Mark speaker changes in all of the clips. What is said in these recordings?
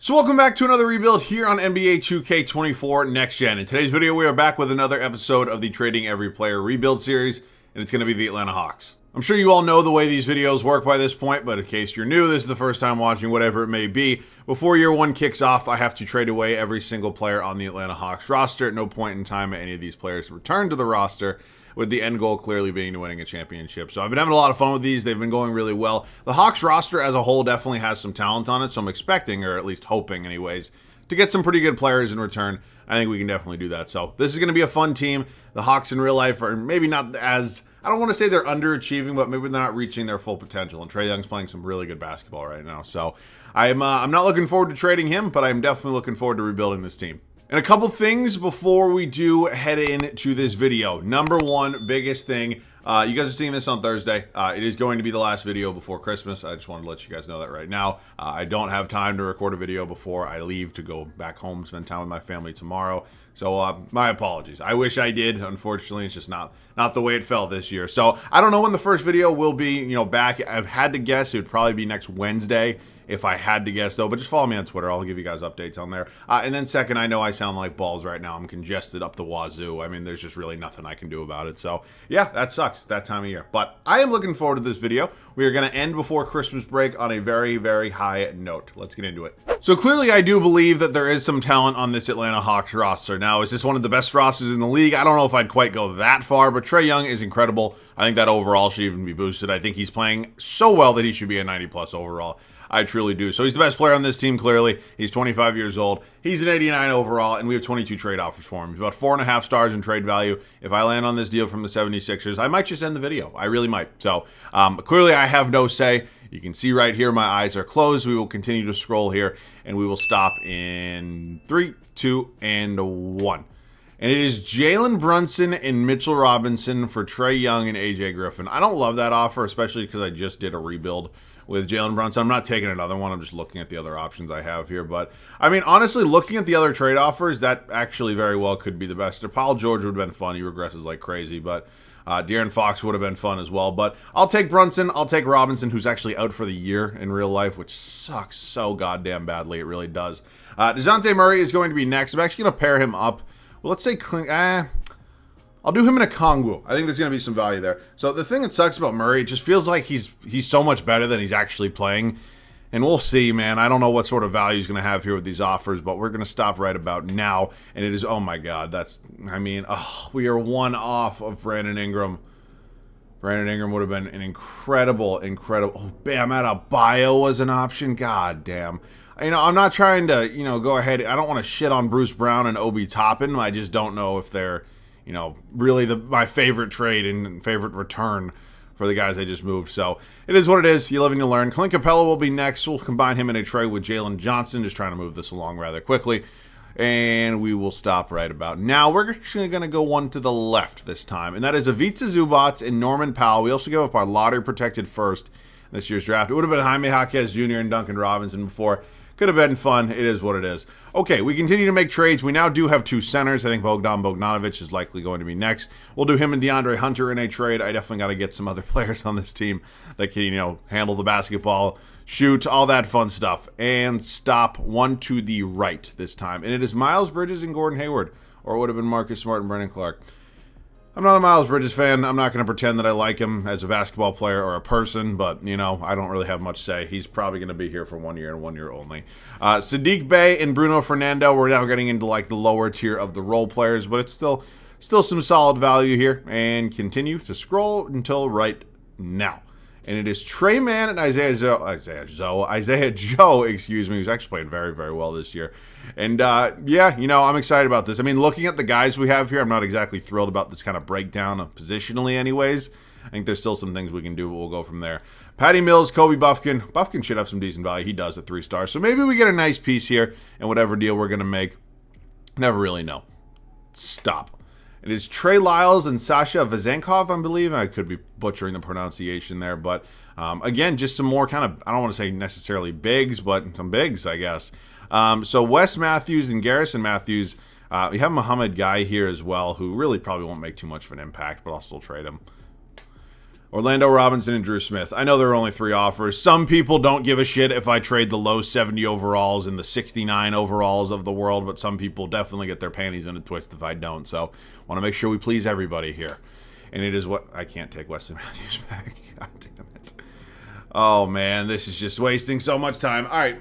Speaker 1: So welcome back to another rebuild here on NBA 2K24 Next Gen. In today's video, we are back with another episode of the Trading Every Player rebuild series, and it's going to be the Atlanta Hawks. I'm sure you all know the way these videos work by this point, but in case you're new, this is the first time watching, whatever it may be. Before year one kicks off, I have to trade away every single player on the Atlanta Hawks roster. At no point in time any of these players return to the roster, with the end goal clearly being to winning a championship. So I've been having a lot of fun with these. They've been going really well. The Hawks roster as a whole definitely has some talent on it, so I'm expecting, or at least hoping anyways, to get some pretty good players in return. I think we can definitely do that. So this is going to be a fun team. The Hawks in real life are maybe not as, I don't want to say they're underachieving, but maybe they're not reaching their full potential. And Trae Young's playing some really good basketball right now. So I'm not looking forward to trading him, but I'm definitely looking forward to rebuilding this team. And a couple things before we do head into this video. Number one, biggest thing, you guys are seeing this on Thursday. It is going to be the last video before Christmas. I just wanted to let you guys know that right now. I don't have time to record a video before I leave to go back home, spend time with my family tomorrow. So my apologies. I wish I did. Unfortunately, it's just not the way it felt this year. So I don't know when the first video will be, back. I've had to guess it would probably be next Wednesday. If I had to guess, though, but just follow me on Twitter. I'll give you guys updates on there. And then second, I know I sound like balls right now. I'm congested up the wazoo. I mean, there's just really nothing I can do about it. So, yeah, that sucks that time of year. But I am looking forward to this video. We are going to end before Christmas break on a very, very high note. Let's get into it. So, clearly, I do believe that there is some talent on this Atlanta Hawks roster. Now, is this one of the best rosters in the league? I don't know if I'd quite go that far, but Trae Young is incredible. I think that overall should even be boosted. I think he's playing so well that he should be a 90-plus overall. I truly do. So he's the best player on this team, clearly. He's 25 years old. He's an 89 overall, and we have 22 trade offers for him. He's about 4.5 stars in trade value. If I land on this deal from the 76ers, I might just end the video. I really might. So clearly I have no say. You can see right here my eyes are closed. We will continue to scroll here, and we will stop in 3, 2, and 1. And it is Jalen Brunson and Mitchell Robinson for Trae Young and AJ Griffin. I don't love that offer, especially because I just did a rebuild with Jalen Brunson. I'm not taking another one. I'm just looking at the other options I have here. But, I mean, honestly, looking at the other trade offers, that actually very well could be the best. Paul George would have been fun. He regresses like crazy. But De'Aaron Fox would have been fun as well. But I'll take Brunson. I'll take Robinson, who's actually out for the year in real life, which sucks so goddamn badly. It really does. DeJounte Murray is going to be next. I'm actually going to pair him up. Well, let's say I'll do him in a Kongwu. I think there's going to be some value there. So the thing that sucks about Murray, it just feels like he's so much better than he's actually playing. And we'll see, man. I don't know what sort of value he's going to have here with these offers, but we're going to stop right about now. And it is, oh my God, we are one off of Brandon Ingram. Brandon Ingram would have been an incredible. Oh, Bam Adebayo was an option. God damn. I'm not trying to, go ahead. I don't want to shit on Bruce Brown and Obi Toppin. I just don't know if they're, really my favorite trade and favorite return for the guys I just moved. So it is what it is. You live and you learn. Clint Capella will be next. We'll combine him in a trade with Jalen Johnson, just trying to move this along rather quickly. And we will stop right about now. We're actually going to go one to the left this time, and that is Ivica Zubac and Norman Powell. We also give up our lottery-protected first in this year's draft. It would have been Jaime Jaquez Jr. and Duncan Robinson before. Could have been fun. It is what it is. Okay, we continue to make trades. We now do have two centers. I think Bogdan Bogdanovic is likely going to be next. We'll do him and DeAndre Hunter in a trade. I definitely got to get some other players on this team that can, handle the basketball, shoot, all that fun stuff. And stop one to the right this time. And it is Miles Bridges and Gordon Hayward, or it would have been Marcus Smart and Brendan Clark. I'm not a Miles Bridges fan. I'm not going to pretend that I like him as a basketball player or a person, but, I don't really have much say. He's probably going to be here for 1 year and 1 year only. Saddiq Bey and Bruno Fernando, we're now getting into, the lower tier of the role players, but it's still some solid value here. And continue to scroll until right now. And it is Trey Mann and Isaiah Joe, who's actually playing very, very well this year. And, I'm excited about this. I mean, looking at the guys we have here, I'm not exactly thrilled about this kind of breakdown of positionally anyways. I think there's still some things we can do, but we'll go from there. Patty Mills, Kobe Buffkin. Buffkin should have some decent value. He does at 3 stars. So maybe we get a nice piece here and whatever deal we're going to make. Never really know. Stop. It is Trey Lyles and Sasha Vezenkov, I believe. I could be butchering the pronunciation there. But, again, just some more kind of, I don't want to say necessarily bigs, but some bigs, I guess. So Wes Matthews and Garrison Matthews. We have Muhammad Guy here as well, who really probably won't make too much of an impact, but I'll still trade him. Orlando Robinson and Drew Smith. I know there are only 3 offers. Some people don't give a shit if I trade the low 70 overalls and the 69 overalls of the world, but some people definitely get their panties in a twist if I don't. So want to make sure we please everybody here. And it is what... I can't take Wesley Matthews back. God damn it. Oh, man. This is just wasting so much time. All right.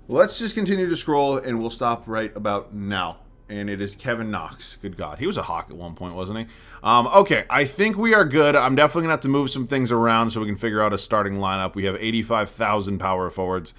Speaker 1: Let's just continue to scroll, and we'll stop right about now. And it is Kevin Knox. Good God. He was a Hawk at one point, wasn't he? Okay, I think we are good. I'm definitely going to have to move some things around so we can figure out a starting lineup. We have 85,000 power forwards,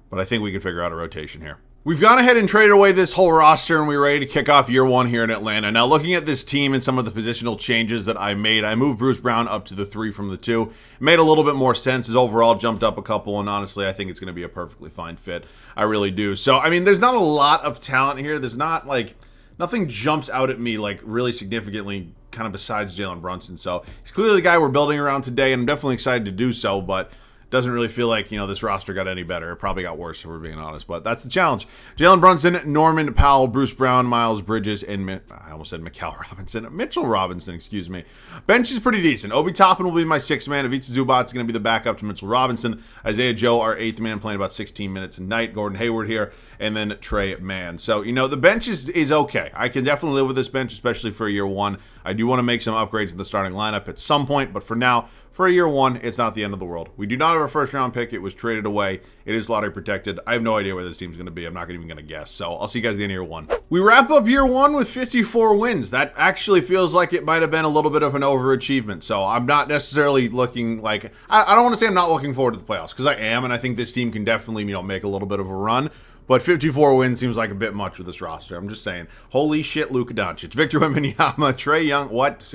Speaker 1: but I think we can figure out a rotation here. We've gone ahead and traded away this whole roster, and we're ready to kick off year 1 here in Atlanta. Now, looking at this team and some of the positional changes that I made, I moved Bruce Brown up to the 3 from the 2. It made a little bit more sense. His overall jumped up a couple, and honestly, I think it's going to be a perfectly fine fit. I really do. So, I mean, there's not a lot of talent here. There's not, like, nothing jumps out at me, like, really significantly, kind of besides Jalen Brunson. So, he's clearly the guy we're building around today, and I'm definitely excited to do so, but... doesn't really feel like, you know, this roster got any better. It probably got worse, if we're being honest. But that's the challenge. Jalen Brunson, Norman Powell, Bruce Brown, Miles Bridges, and I almost said Mitchell Robinson, excuse me. Bench is pretty decent. Obi Toppin will be my 6th man. Ivica Zubac is going to be the backup to Mitchell Robinson. Isaiah Joe, our 8th man, playing about 16 minutes a night. Gordon Hayward here. And then Trey Mann. So, you know, the bench is okay. I can definitely live with this bench, especially for year 1. I do want to make some upgrades in the starting lineup at some point, but for now, for a year 1, it's not the end of the world. We do not have a first-round pick. It was traded away. It is lottery protected. I have no idea where this team's going to be. I'm not even going to guess. So I'll see you guys at the end of year 1. We wrap up year 1 with 54 wins. That actually feels like it might have been a little bit of an overachievement. So I'm not necessarily looking like... I don't want to say I'm not looking forward to the playoffs, because I am, and I think this team can definitely, you know, make a little bit of a run. But 54 wins seems like a bit much with this roster. I'm just saying. Holy shit, Luka Doncic. Victor Wembanyama, Trae Young. What?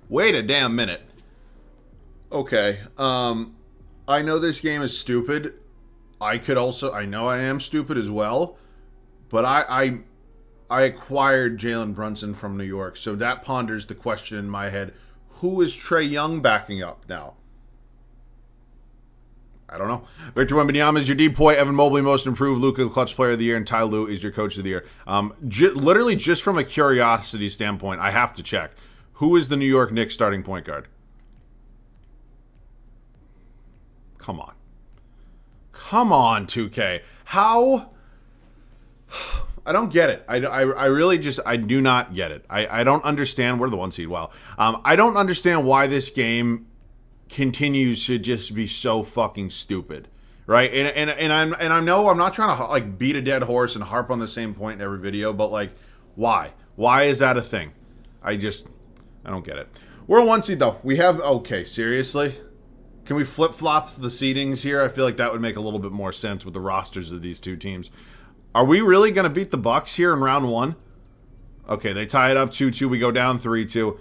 Speaker 1: Wait a damn minute. Okay. I know this game is stupid. I know I am stupid as well. But I acquired Jalen Brunson from New York. So that ponders the question in my head. Who is Trae Young backing up now? I don't know. Victor Wembanyama is your deep boy. Evan Mobley, most improved. Luka, clutch player of the year. And Ty Lue is your coach of the year. Literally, just from a curiosity standpoint, I have to check. Who is the New York Knicks starting point guard? Come on. Come on, 2K. How? I don't get it. I really just, I do not get it. I don't understand. We're the 1 seed. Wow. I don't understand why this game continues to just be so fucking stupid, right? And I know I'm not trying to like beat a dead horse and harp on the same point in every video, but like, why is that a thing? I don't get it. We're a 1 seed though. We have, okay, seriously, can we flip-flop the seedings here? I feel like that would make a little bit more sense with the rosters of these 2 teams. Are we really going to beat the Bucks here in round 1? Okay, they tie it up 2-2. We go down 3-2.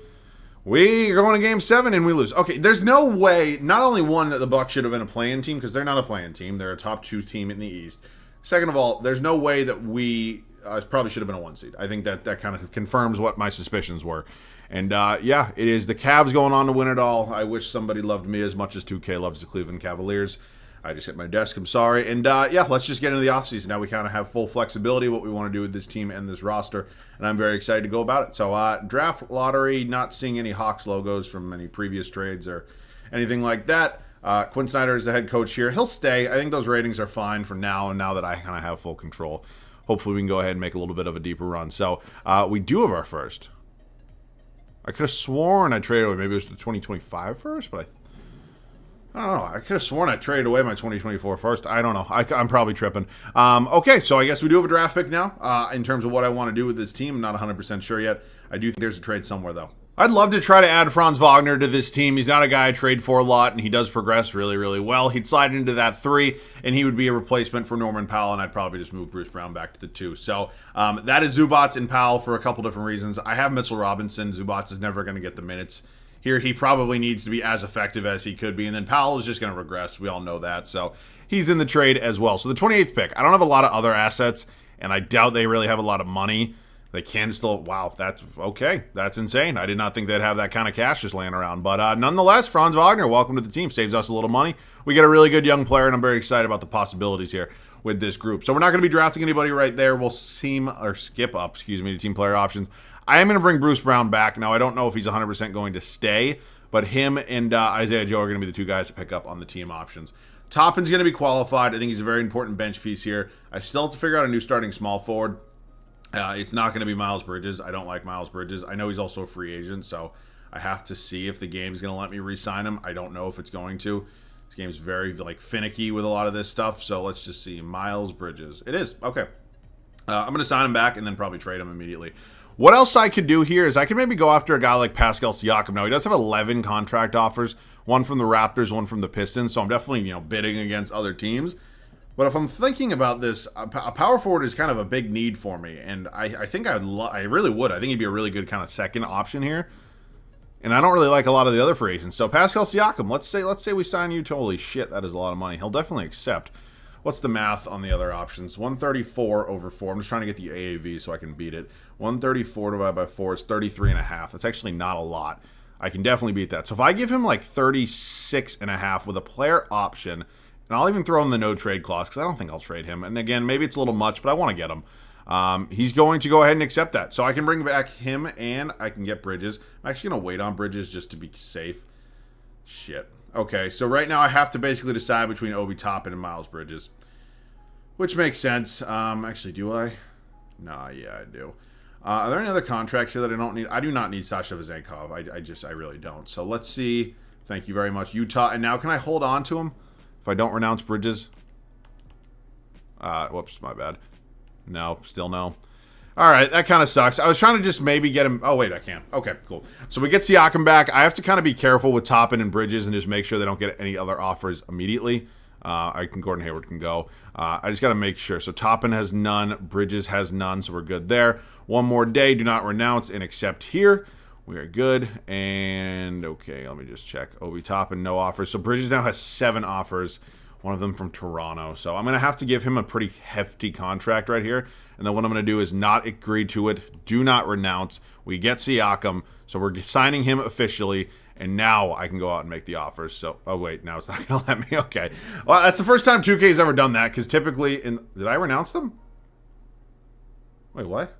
Speaker 1: We are going to game 7 and we lose. Okay, there's no way, not only one, that the Bucks should have been a play-in team, because they're not a play-in team. They're a top 2 team in the East. Second of all, there's no way that we probably should have been a 1 seed. I think that kind of confirms what my suspicions were. And yeah, it is the Cavs going on to win it all. I wish somebody loved me as much as 2K loves the Cleveland Cavaliers. I just hit my desk. I'm sorry. And yeah, let's just get into the offseason. Now we kind of have full flexibility what we want to do with this team and this roster. And I'm very excited to go about it. So draft lottery, not seeing any Hawks logos from any previous trades or anything like that. Quinn Snyder is the head coach here. He'll stay. I think those ratings are fine for now. And now that I kind of have full control, hopefully we can go ahead and make a little bit of a deeper run. So we do have our first. I could have sworn I traded away. Maybe it was the 2025 first, but I don't know. I could have sworn I traded away my 2024 first. I don't know. I'm probably tripping. Okay, so I guess we do have a draft pick now. In terms of what I want to do with this team, I'm not 100% sure yet. I do think there's a trade somewhere, though. I'd love to try to add Franz Wagner to this team. He's not a guy I trade for a lot, and he does progress really, really well. He'd slide into that 3, and he would be a replacement for Norman Powell, and I'd probably just move Bruce Brown back to the 2. So that is Zubac and Powell for a couple different reasons. I have Mitchell Robinson. Zubac is never going to get the minutes. Here, he probably needs to be as effective as he could be, and then Powell is just going to regress. We all know that, so he's in the trade as well. So the 28th pick, I don't have a lot of other assets, and I doubt they really have a lot of money. They can still, wow, that's okay. That's insane. I did not think they'd have that kind of cash just laying around. But nonetheless, Franz Wagner, welcome to the team. Saves us a little money. We get a really good young player, and I'm very excited about the possibilities here with this group. So we're not going to be drafting anybody right there. We'll skip up, to team player options. I am going to bring Bruce Brown back. Now, I don't know if he's 100% going to stay, But him and Isaiah Joe are going to be the two guys to pick up on the team options. Toppin's going to be qualified. I think he's a very important bench piece here. I still have to figure out a new starting small forward. It's not going to be Miles Bridges. I don't like Miles Bridges. I know he's also a free agent, so I have to see if the game's going to let me re-sign him. I don't know if it's going to. This game's very finicky with a lot of this stuff, so let's just see. Miles Bridges. It is. Okay. I'm going to sign him back and then probably trade him immediately. What else I could do here is I could maybe go after a guy like Pascal Siakam. Now, he does have 11 contract offers, one from the Raptors, one from the Pistons, so I'm definitely, bidding against other teams. But if I'm thinking about this, a power forward is kind of a big need for me, and I think I really would. I think he'd be a really good kind of second option here. And I don't really like a lot of the other free agents. So Pascal Siakam, let's say we sign you to, holy shit, that is a lot of money. He'll definitely accept. What's the math on the other options? 134 over 4. I'm just trying to get the AAV so I can beat it. 134 divided by 4 is 33.5. That's actually not a lot. I can definitely beat that. So if I give him 36.5 with a player option, and I'll even throw in the no trade clause because I don't think I'll trade him. And again, maybe it's a little much, but I want to get him. He's going to go ahead and accept that. So I can bring back him and I can get Bridges. I'm actually going to wait on Bridges just to be safe. Shit. Okay, so right now I have to basically decide between Obi Toppin and Miles Bridges, which makes sense. Actually, do I? Nah, yeah, I do. Are there any other contracts here that I don't need? I do not need Sasha Vezenkov. I really don't. So let's see. Thank you very much, Utah. And now can I hold on to him if I don't renounce Bridges? Whoops, my bad. No, still no. All right, that kind of sucks. I was trying to just maybe get him. Oh, wait, I can. Okay, cool. So we get Siakam back. I have to kind of be careful with Toppin and Bridges and just make sure they don't get any other offers immediately. Gordon Hayward can go. I just got to make sure. So Toppin has none. Bridges has none, so we're good there. One more day. Do not renounce and accept here. We are good. And, okay, let me just check. Obi Toppin, no offers. So Bridges now has 7 offers. One of them from Toronto. So I'm going to have to give him a pretty hefty contract right here. And then what I'm going to do is not agree to it. Do not renounce. We get Siakam. So we're signing him officially. And now I can go out and make the offers. So, oh wait, now it's not going to let me. Okay. Well, that's the first time 2K's ever done that. Because typically, did I renounce them? Wait, what?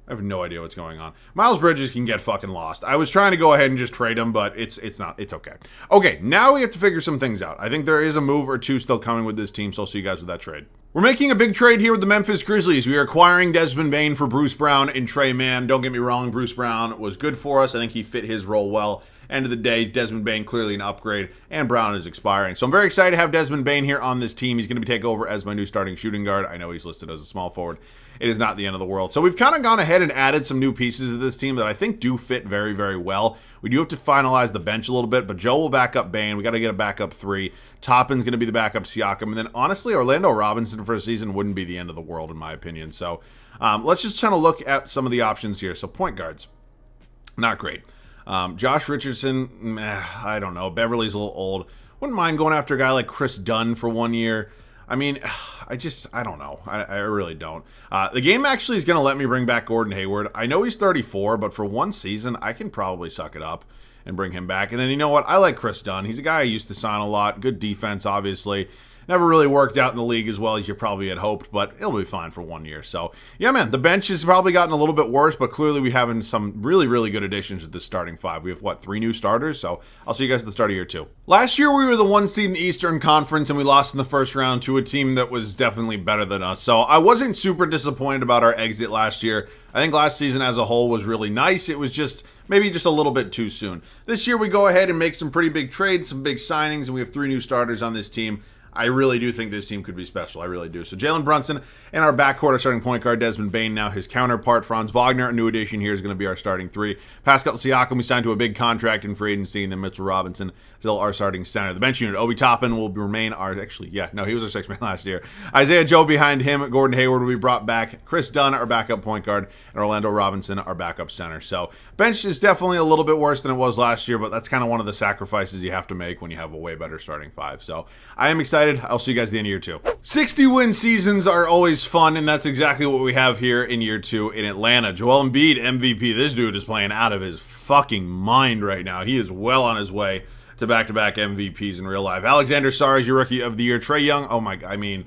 Speaker 1: I have no idea what's going on. Miles Bridges can get fucking lost. I was trying to go ahead and just trade him, but it's okay. Okay, now we have to figure some things out. I think there is a move or two still coming with this team, so I'll see you guys with that trade. We're making a big trade here with the Memphis Grizzlies. We are acquiring Desmond Bane for Bruce Brown and Trey Mann. Don't get me wrong, Bruce Brown was good for us. I think he fit his role well. End of the day, Desmond Bane clearly an upgrade, and Brown is expiring. So I'm very excited to have Desmond Bane here on this team. He's going to take over as my new starting shooting guard. I know he's listed as a small forward. It is not the end of the world. So we've kind of gone ahead and added some new pieces to this team that I think do fit very, very well. We do have to finalize the bench a little bit, but Joe will back up Bane. We got to get a backup 3. Toppin's going to be the backup Siakam. And then honestly, Orlando Robinson for a season wouldn't be the end of the world in my opinion. So let's just kind of look at some of the options here. So point guards, not great. Josh Richardson, I don't know. Beverly's a little old. Wouldn't mind going after a guy like Chris Dunn for 1 year. I mean, I don't know. I really don't. The game actually is going to let me bring back Gordon Hayward. I know he's 34, but for 1 season, I can probably suck it up and bring him back. And then you know what? I like Chris Dunn. He's a guy I used to sign a lot. Good defense, obviously. Never really worked out in the league as well as you probably had hoped, but it'll be fine for 1 year. So, yeah, man, the bench has probably gotten a little bit worse, but clearly we having some really, really good additions to this starting 5. We have, 3 new starters? So I'll see you guys at the start of year 2. Last year, we were the 1 seed in the Eastern Conference, and we lost in the first round to a team that was definitely better than us. So I wasn't super disappointed about our exit last year. I think last season as a whole was really nice. It was just maybe just a little bit too soon. This year, we go ahead and make some pretty big trades, some big signings, and we have 3 new starters on this team. I really do think this team could be special. I really do. So Jalen Brunson and our backcourt, our starting point guard, Desmond Bane, now his counterpart, Franz Wagner, a new addition here, is going to be our starting 3. Pascal Siakam, we signed to a big contract in free agency, and then Mitchell Robinson, still our starting center. The bench unit, Obi Toppin will remain our, he was our 6th man last year. Isaiah Joe behind him, Gordon Hayward will be brought back, Chris Dunn, our backup point guard, and Orlando Robinson, our backup center. So bench is definitely a little bit worse than it was last year, but that's kind of one of the sacrifices you have to make when you have a way better starting 5. So I am excited. I'll see you guys at the end of year 2. 60-win seasons are always fun, and that's exactly what we have here in year 2 in Atlanta. Joel Embiid, MVP. This dude is playing out of his fucking mind right now. He is well on his way to back-to-back MVPs in real life. Alexander Sarr is your rookie of the year. Trae Young, oh my god, I mean,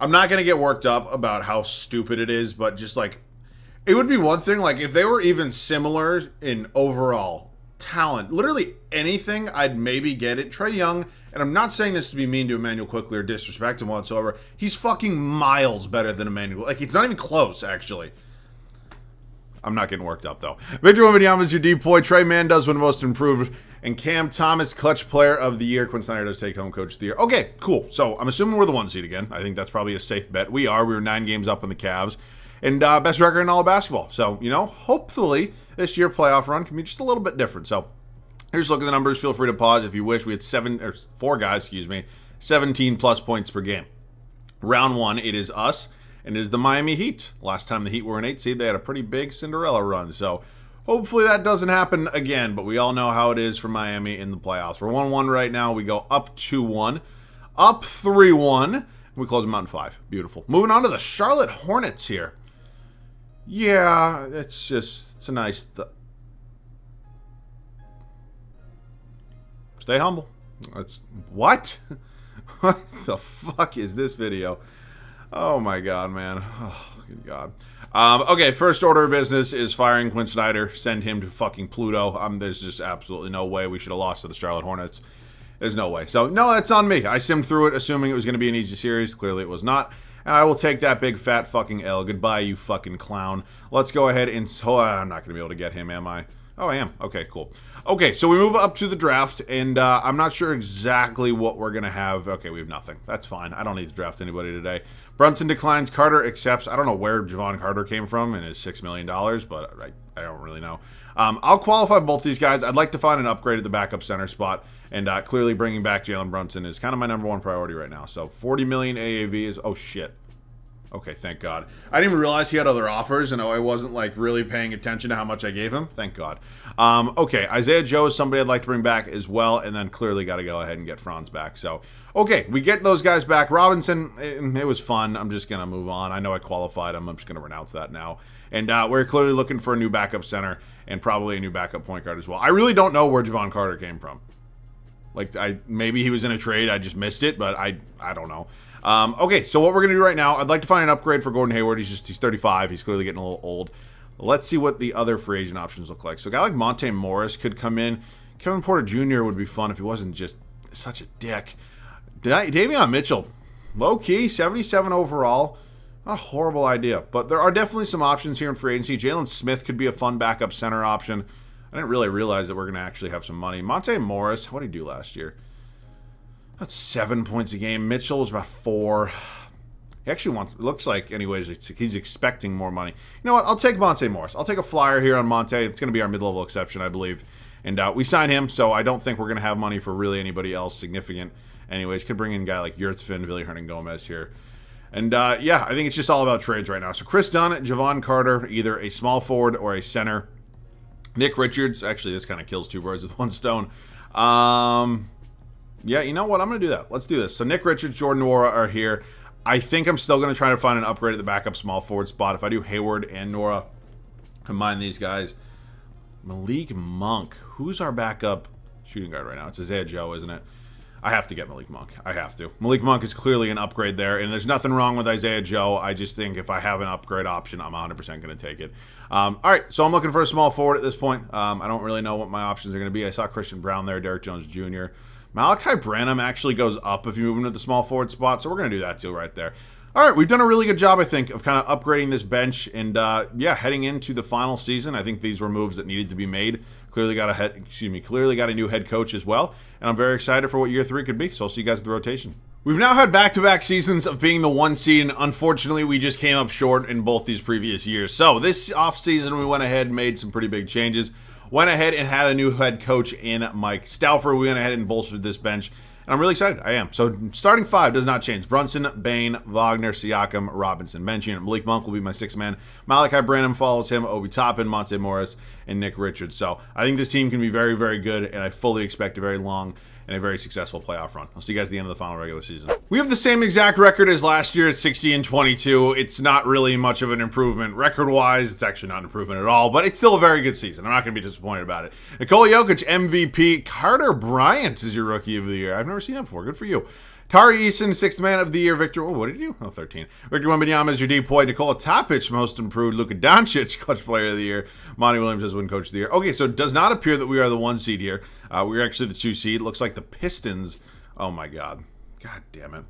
Speaker 1: I'm not going to get worked up about how stupid it is, but just it would be one thing, if they were even similar in overall talent. Literally anything, I'd maybe get it. Trae Young, and I'm not saying this to be mean to Emmanuel Quickley or disrespect him whatsoever. He's fucking miles better than Emmanuel. Like, it's not even close, actually. I'm not getting worked up, though. Victor Wembanyama is your depoy. Trey Mann does win most improved. And Cam Thomas, clutch player of the year. Quinn Snyder does take home coach of the year. Okay, cool. So I'm assuming we're the 1 seed again. I think that's probably a safe bet. We are. We were 9 games up on the Cavs. And best record in all of basketball. So, you know, hopefully this year playoff run can be just a little bit different. So here's a look at the numbers. Feel free to pause if you wish. We had 4 guys, 17 plus points per game. Round 1, it is us. And it is the Miami Heat. Last time the Heat were an 8 seed, they had a pretty big Cinderella run. So hopefully that doesn't happen again. But we all know how it is for Miami in the playoffs. We're 1-1 right now. We go up 2-1. Up 3-1. We close them out in 5. Beautiful. Moving on to the Charlotte Hornets here. Yeah, it's a nice... Stay humble. What? What the fuck is this video? Oh my god, man. Oh, good god. Okay, first order of business is firing Quinn Snyder. Send him to fucking Pluto. There's just absolutely no way we should have lost to the Charlotte Hornets. There's no way. So, no, that's on me. I simmed through it assuming it was going to be an easy series. Clearly it was not. And I will take that big fat fucking L. Goodbye, you fucking clown. Let's go ahead and... Oh, I'm not going to be able to get him, am I? Oh, I am. Okay, cool. Okay, so we move up to the draft, and I'm not sure exactly what we're going to have. Okay, we have nothing. That's fine. I don't need to draft anybody today. Brunson declines. Carter accepts. I don't know where Javon Carter came from in his $6 million, but I don't really know. I'll qualify both these guys. I'd like to find an upgrade at the backup center spot, and clearly bringing back Jalen Brunson is kind of my number 1 priority right now. So $40 million AAV is... Oh, shit. Okay, thank God. I didn't even realize he had other offers, and I wasn't, like, really paying attention to how much I gave him. Thank God. Okay, Isaiah Joe is somebody I'd like to bring back as well, and then clearly got to go ahead and get Franz back. So, okay, we get those guys back. Robinson, it was fun. I'm just going to move on. I know I qualified him. I'm just going to renounce that now. And we're clearly looking for a new backup center and probably a new backup point guard as well. I really don't know where Javon Carter came from. Like, maybe he was in a trade. I just missed it, but I don't know. Okay, so what we're going to do right now, I'd like to find an upgrade for Gordon Hayward. He's 35. He's clearly getting a little old. Let's see what the other free agent options look like. So a guy like Monte Morris could come in. Kevin Porter Jr. would be fun if he wasn't just such a dick. Davion Mitchell, low-key, 77 overall. Not a horrible idea, but there are definitely some options here in free agency. Jalen Smith could be a fun backup center option. I didn't really realize that we're going to actually have some money. Monte Morris, what did he do last year? That's 7 points a game. Mitchell was about 4. He actually wants, it looks like, anyways, he's expecting more money. You know what? I'll take Monte Morris. I'll take a flyer here on Monte. It's going to be our mid-level exception, I believe. And we signed him, so I don't think we're going to have money for really anybody else significant. Anyways, could bring in a guy like Yurtsfin, Billy Hernan-Gomez here. And, yeah, I think it's just all about trades right now. So Chris Dunn, Javon Carter, either a small forward or a center. Nick Richards. Actually, this kind of kills 2 birds with 1 stone. Yeah, you know what? I'm going to do that. Let's do this. So Nick Richards, Jordan Nwora are here. I think I'm still going to try to find an upgrade at the backup small forward spot. If I do Hayward and Nwora, combine these guys. Malik Monk. Who's our backup shooting guard right now? It's Isaiah Joe, isn't it? I have to get Malik Monk. I have to. Malik Monk is clearly an upgrade there, and there's nothing wrong with Isaiah Joe. I just think if I have an upgrade option, I'm 100% going to take it. All right, so I'm looking for a small forward at this point. I don't really know what my options are going to be. I saw Christian Brown there, Derek Jones Jr. Malachi Branham actually goes up if you move into the small forward spot, so we're going to do that too right there. All right, we've done a really good job, I think, of kind of upgrading this bench, and yeah, heading into the final season, I think these were moves that needed to be made. Clearly got a new head coach as well, and I'm very excited for what year 3 could be. So I'll see you guys at the rotation. We've now had back-to-back seasons of being the 1 seed, and unfortunately, we just came up short in both these previous years. So this offseason, we went ahead and made some pretty big changes. Went ahead and had a new head coach in Mike Stauffer. We went ahead and bolstered this bench, and I'm really excited. I am. So starting 5 does not change. Brunson, Bane, Wagner, Siakam, Robinson. Bench unit. Malik Monk will be my 6th man. Malachi Branham follows him. Obi Toppin, Monte Morris, and Nick Richards. So I think this team can be very, very good, and I fully expect a very long and a very successful playoff run. I'll see you guys at the end of the final regular season. We have the same exact record as last year at 60-22. It's not really much of an improvement. Record-wise, it's actually not an improvement at all, but it's still a very good season. I'm not going to be disappointed about it. Nikola Jokic, MVP. Carter Bryant is your Rookie of the Year. I've never seen that before. Good for you. Tari Eason, 6th man of the year. Victor, what did he do? Oh, 13. Victor Wembanyama is your depoy. Nikola Topic, most improved. Luka Doncic, clutch player of the year. Monty Williams has win coach of the year. Okay, so it does not appear that we are the 1 seed here. We're actually the 2 seed. Looks like the Pistons. Oh, my God. God damn it.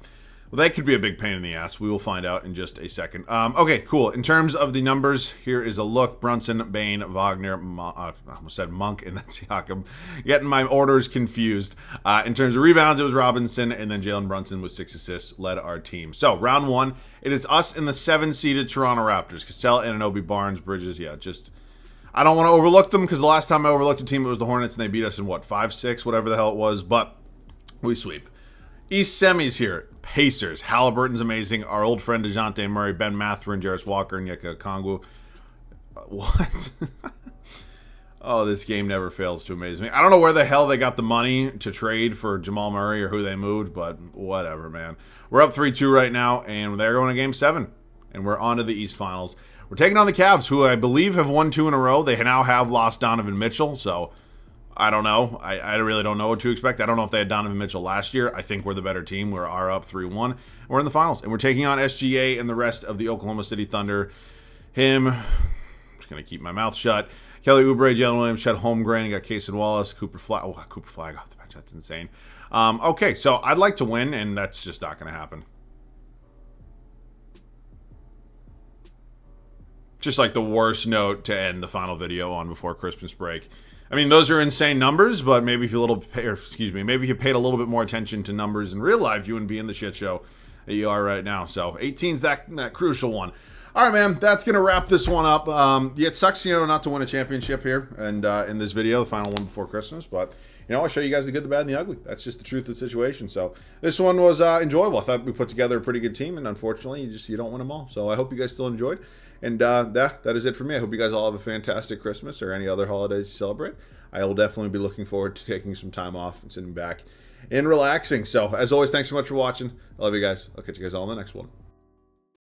Speaker 1: Well, that could be a big pain in the ass. We will find out in just a second. Okay, cool. In terms of the numbers, here is a look. Brunson, Bane, Wagner, I almost said Monk, and then Siakam. Getting my orders confused. In terms of rebounds, it was Robinson, and then Jalen Brunson with 6 assists led our team. So, round 1, it is us and the 7-seeded Toronto Raptors. Cassell, Anunoby, Barnes, Bridges. Yeah, just... I don't want to overlook them because the last time I overlooked a team, it was the Hornets, and they beat us in, what, 5-6, whatever the hell it was. But we sweep. East semis here. Pacers. Halliburton's amazing. Our old friend DeJounte Murray, Ben Mathurin, Jarris Walker, and Nyeka Okongwu. What? Oh, this game never fails to amaze me. I don't know where the hell they got the money to trade for Jamal Murray or who they moved, but whatever, man. We're up 3-2 right now, and they're going to Game 7. And we're on to the East Finals. We're taking on the Cavs, who I believe have won 2 in a row. They now have lost Donovan Mitchell, so... I don't know. I really don't know what to expect. I don't know if they had Donovan Mitchell last year. I think we're the better team. We're up 3-1. We're in the finals. And we're taking on SGA and the rest of the Oklahoma City Thunder. I'm just going to keep my mouth shut. Kelly Oubre, Jalen Williams, Chet Holmgren. Got Cason Wallace, Cooper Flag. Oh, Cooper Flag off the bench. That's insane. Okay, so I'd like to win, and that's just not going to happen. Just like the worst note to end the final video on before Christmas break. I mean, those are insane numbers, but maybe if maybe if you paid a little bit more attention to numbers in real life, you wouldn't be in the shit show that you are right now. So 18's that crucial one. All right, man, that's going to wrap this one up. Yeah, it sucks, not to win a championship here and in this video, the final one before Christmas, but, I'll show you guys the good, the bad, and the ugly. That's just the truth of the situation. So this one was enjoyable. I thought we put together a pretty good team, and unfortunately, you don't win them all. So I hope you guys still enjoyed. And that is it for me. I hope you guys all have a fantastic Christmas or any other holidays you celebrate. I will definitely be looking forward to taking some time off and sitting back and relaxing. So, as always, thanks so much for watching. I love you guys. I'll catch you guys all in the next one.